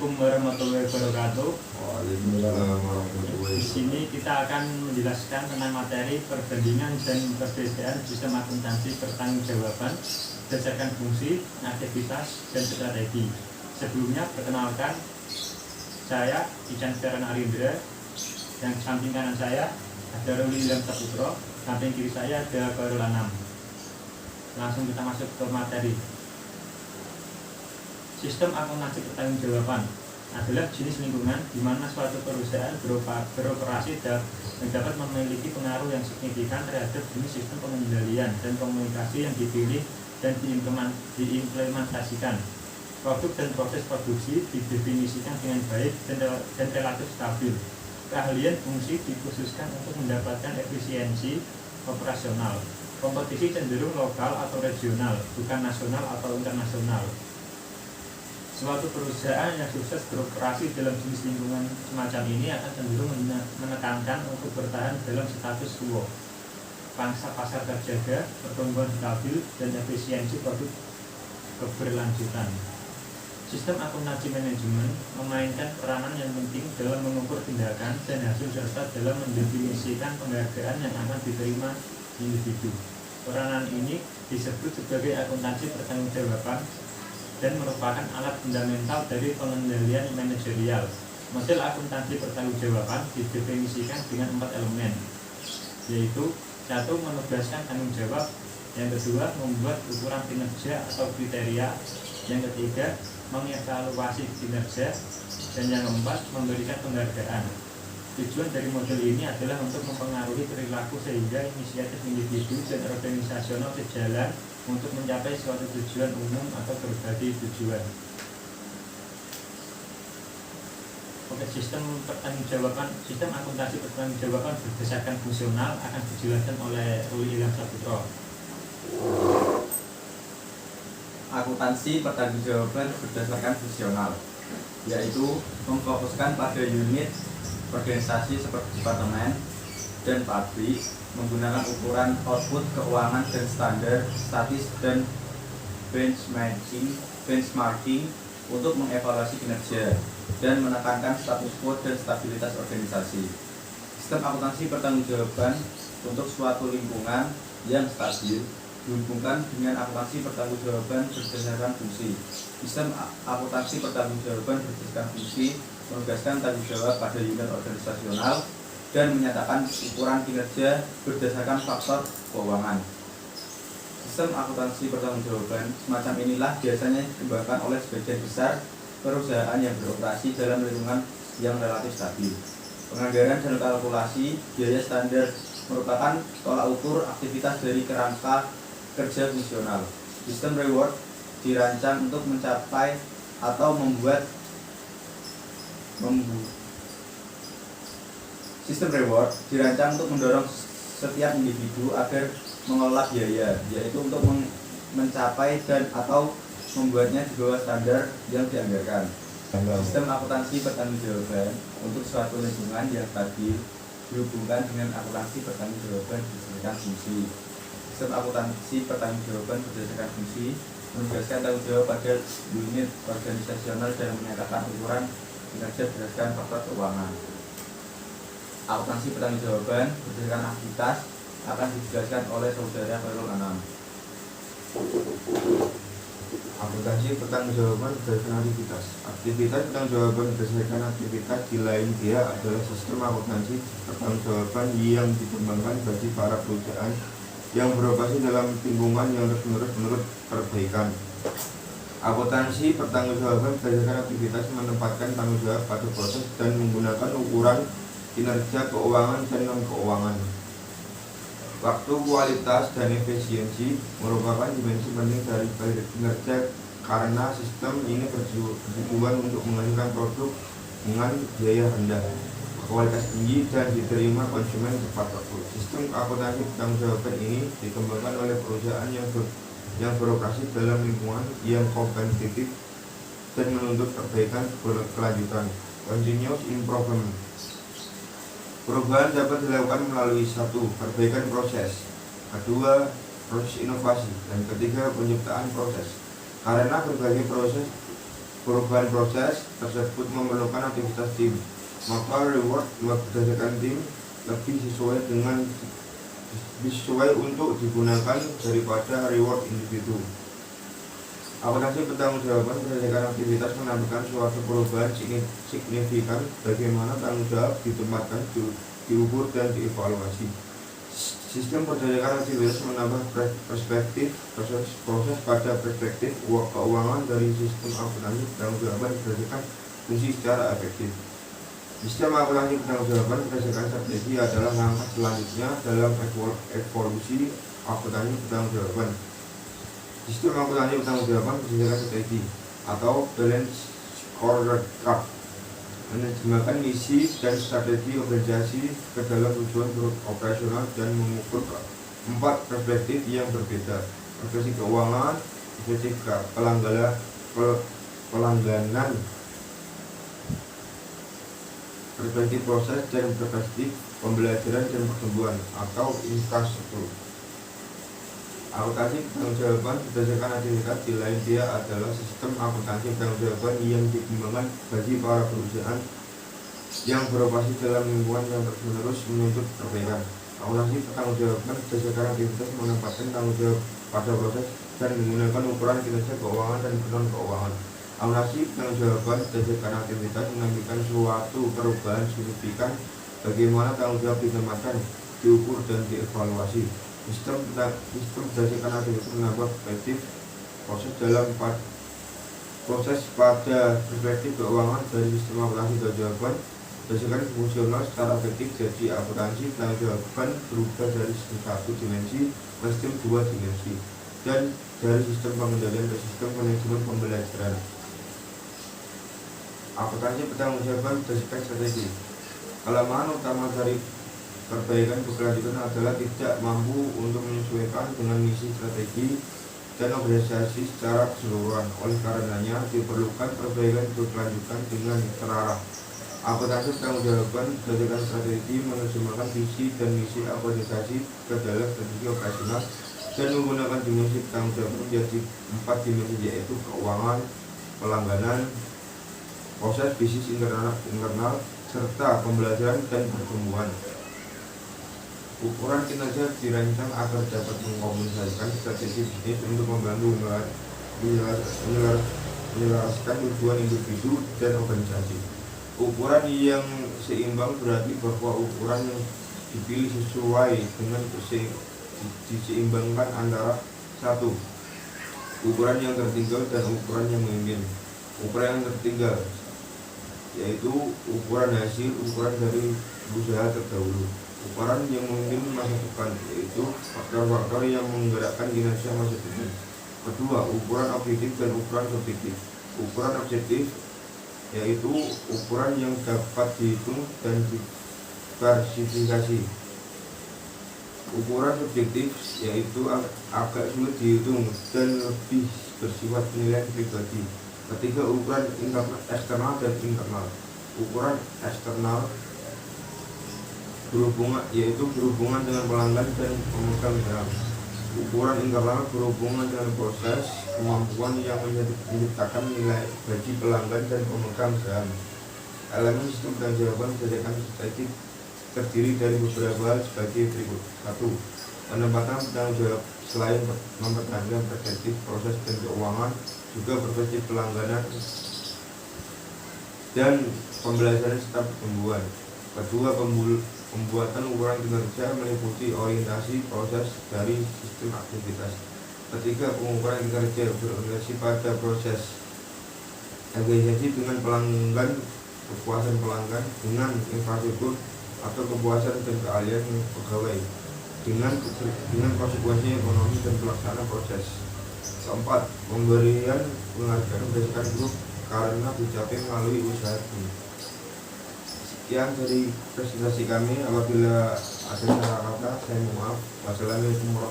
Assalamualaikum warahmatullahi wabarakatuh. Waalaikumsalam warahmatullahi Di wabarakatuh. sini kita akan menjelaskan tentang materi perbandingan dan perbedaan sistem akuntansi pertanggungjawaban berdasarkan fungsi, aktivitas, dan strategi. Sebelumnya perkenalkan, saya Ican Feren Arindra. Yang samping kanan saya ada Ruli Ilham Saputro, samping kiri saya ada Khairul Anam. Langsung kita masuk ke materi. Sistem akuntansi pertanggungjawaban adalah jenis lingkungan di mana suatu perusahaan beroperasi dan dapat memiliki pengaruh yang signifikan terhadap jenis sistem pengendalian dan komunikasi yang dipilih dan diimplementasikan. Produk dan proses produksi didefinisikan dengan baik dan relatif stabil. Keahlian fungsi dikhususkan untuk mendapatkan efisiensi operasional. Kompetisi cenderung lokal atau regional, bukan nasional atau internasional. Suatu perusahaan yang sukses beroperasi dalam jenis lingkungan semacam ini akan cenderung menekankan untuk bertahan dalam status quo. Pangsa pasar terjaga, pertumbuhan stabil, dan efisiensi produk keberlanjutan. Sistem akuntansi manajemen memainkan peranan yang penting dalam mengukur tindakan dan hasil serta dalam mendefinisikan penghargaan yang akan diterima individu. Peranan ini disebut sebagai akuntansi pertanggungjawaban dan merupakan alat fundamental dari pengendalian manajerial. Model akuntansi pertanggungjawaban didefinisikan dengan 4 elemen, yaitu 1. Menugaskan tanggung jawab, yang kedua membuat ukuran kinerja atau kriteria, yang ketiga mengevaluasi kinerja, dan yang keempat memberikan penghargaan. Tujuan dari model ini adalah untuk mempengaruhi perilaku sehingga inisiatif individu dan organisasional sejalan untuk mencapai suatu tujuan umum atau berbagai tujuan. Oke, sistem akuntansi pertanggungjawaban berdasarkan fungsional akan dijelaskan oleh Ruli Ilham Saputro. Akuntansi pertanggungjawaban berdasarkan fungsional, yaitu memfokuskan pada unit organisasi seperti departemen dan pabrik, menggunakan ukuran output keuangan dan standar statis dan benchmarking untuk mengevaluasi kinerja dan menekankan status quo dan stabilitas organisasi. Sistem akuntansi pertanggungjawaban untuk suatu lingkungan yang stabil dihubungkan dengan akuntansi pertanggungjawaban berdasarkan fungsi. Sistem akuntansi pertanggungjawaban berdasarkan fungsi menugaskan tanggung jawab pada unit organisasional dan menyatakan ukuran kinerja berdasarkan faktor keuangan. Sistem akuntansi pertanggungjawaban semacam inilah biasanya dikembangkan oleh sebagian besar perusahaan yang beroperasi dalam lingkungan yang relatif stabil. Penganggaran dan kalkulasi biaya standar merupakan tolak ukur aktivitas dari kerangka kerja fungsional. Sistem reward dirancang untuk mencapai atau Sistem reward dirancang untuk mendorong setiap individu agar mengelola biaya, yaitu untuk mencapai dan atau membuatnya di bawah standar yang dianggarkan. Sistem akuntansi pertanggungjawaban untuk suatu lingkungan yang stabil dihubungkan dengan akuntansi pertanggungjawaban berdasarkan fungsi. Sistem akuntansi pertanggungjawaban berdasarkan fungsi menugaskan tanggung jawab pada unit organisasional dan menyatakan ukuran kinerja berdasarkan faktor keuangan. Akuntansi pertanggungjawaban berdasarkan aktivitas akan dijelaskan oleh saudara Khairul Anam. Akuntansi pertanggungjawaban berdasarkan aktivitas. Aktivitas pertanggungjawaban berdasarkan aktivitas di lain pihak adalah sistem akuntansi pertanggungjawaban yang dikembangkan bagi para perusahaan yang beroperasi dalam lingkungan yang terus-menerus menurut perbaikan. Akuntansi pertanggungjawaban berdasarkan aktivitas menempatkan tanggung jawab pada proses dan menggunakan ukuran kinerja keuangan dan non-keuangan. Waktu, kualitas, dan efisiensi merupakan dimensi penting dari kinerja karena sistem ini bertujuan untuk menghasilkan produk dengan biaya rendah, kualitas tinggi, dan diterima konsumen tepat waktu. Sistem akuntansi pertanggungjawaban ini dikembangkan oleh perusahaan yang beroperasi dalam lingkungan yang kompetitif dan menuntut perbaikan berkelanjutan. Continuous improvement. Perubahan dapat dilakukan melalui 1. Perbaikan proses, 2. Proses inovasi, dan ketiga penyertaan proses. Karena berbagai proses perubahan proses tersebut memerlukan aktivitas tim, maka reward berdasarkan tim lebih sesuai untuk digunakan daripada reward individu. Akuntansi pertanggungjawaban berdasarkan aktivitas menampilkan suatu perubahan signifikan bagaimana tanggung jawab ditempatkan, diukur, dan dievaluasi. Sistem berdasarkan aktivitas menambah perspektif proses pada perspektif keuangan dari sistem akuntansi pertanggungjawaban berdasarkan fungsi secara efektif. Sistem akuntansi pertanggungjawaban berdasarkan strategi adalah langkah selanjutnya dalam evolusi akuntansi pertanggungjawaban. Sistem akuntansi pertanggungjawaban berdasarkan strategi atau balance scorecard menerjemahkan misi dan strategi organisasi ke dalam tujuan operasional dan mengukur 4 perspektif yang berbeda: perspektif keuangan, perspektif pelangganan, perspektif proses, dan perspektif pembelajaran dan pertumbuhan atau infrastruktur. Akuntansi pertanggungjawaban berdasarkan aktivitas di lain dia adalah sistem akuntansi pertanggungjawaban yang dikembangkan bagi para perusahaan yang beroperasi dalam lingkungan yang terus-menerus menuntut perbaikan. Akuntansi pertanggungjawaban berdasarkan aktivitas menempatkan tanggung jawab pada proses dan menggunakan ukuran kinerja keuangan dan non keuangan. Akuntansi pertanggungjawaban berdasarkan aktivitas menampilkan suatu perubahan signifikan bagaimana tanggung jawab ditempatkan, diukur, dan dievaluasi. Sistem berdasarkan aktivitas menambah perspektif proses pada perspektif keuangan dari sistem akuntansi pertanggungjawaban berdasarkan fungsional secara efektif. Jadi akuntansi pertanggungjawaban berubah dari sistem 1 dimensi ke sistem 2 dimensi dan dari sistem pengendalian ke sistem manajemen pembelajaran. Akuntansi pertanggungjawaban berdasarkan strategi. Kelemahan utama dari perbaikan berkelanjutan adalah tidak mampu untuk menyesuaikan dengan misi, strategi, dan organisasi secara keseluruhan. Oleh karenanya diperlukan perbaikan berkelanjutan dengan terarah. Akuntansi pertanggungjawaban berdasarkan strategi menerjemahkan visi dan misi organisasi ke dalam strategi operasional dan menggunakan dimensi pertanggungjawaban menjadi 4 dimensi, yaitu keuangan, pelangganan, proses bisnis internal, serta pembelajaran dan pertumbuhan. Ukuran kinerja dirancang agar dapat mengkomunikasikan strategi bisnis untuk membantu menyelaraskan tujuan individu dan organisasi. Ukuran yang seimbang berarti bahwa ukuran yang dipilih sesuai dengan diseimbangkan antara 1. Ukuran yang tertinggal dan ukuran yang memimpin. Ukuran yang tertinggal yaitu ukuran hasil, ukuran dari usaha terdahulu. Ukuran yang memimpin masa depan yaitu faktor-faktor yang menggerakkan kinerja masa depan. Kedua, ukuran objektif dan ukuran subjektif. Ukuran objektif yaitu ukuran yang dapat dihitung dan diversifikasi. Ukuran subjektif yaitu agak sulit dihitung dan lebih bersifat penilaian pribadi. Ketiga, ukuran eksternal dan internal. Ukuran eksternal berhubungan dengan pelanggan dan pemegang saham. Ukuran internal berhubungan dengan proses, kemampuan yang menciptakan nilai bagi pelanggan dan pemegang saham. Elemen sistem pertanggungjawaban berdasarkan strategi terdiri dari beberapa hal sebagai berikut. 1. Penempatan bertanggung jawab selain mempertahankan perspektif proses dan keuangan, juga perspektif pelangganan dan pembelajaran serta pertumbuhan. Kedua, pembuatan ukuran kinerja meliputi orientasi proses dari sistem aktivitas. Ketiga, pengukuran kinerja berorientasi pada proses organisasi dengan pelanggan, kepuasan pelanggan, dengan infrastruktur atau kepuasan dan keahlian pegawai, dengan konsekuensi ekonomi dan pelaksanaan proses. Keempat, pemberian penghargaan berdasarkan grup karena dicapai melalui usaha tim. Sekian dari presentasi kami. Apabila ada salah kata, saya mohon maaf. Wassalamualaikum warahmatullahi wabarakatuh.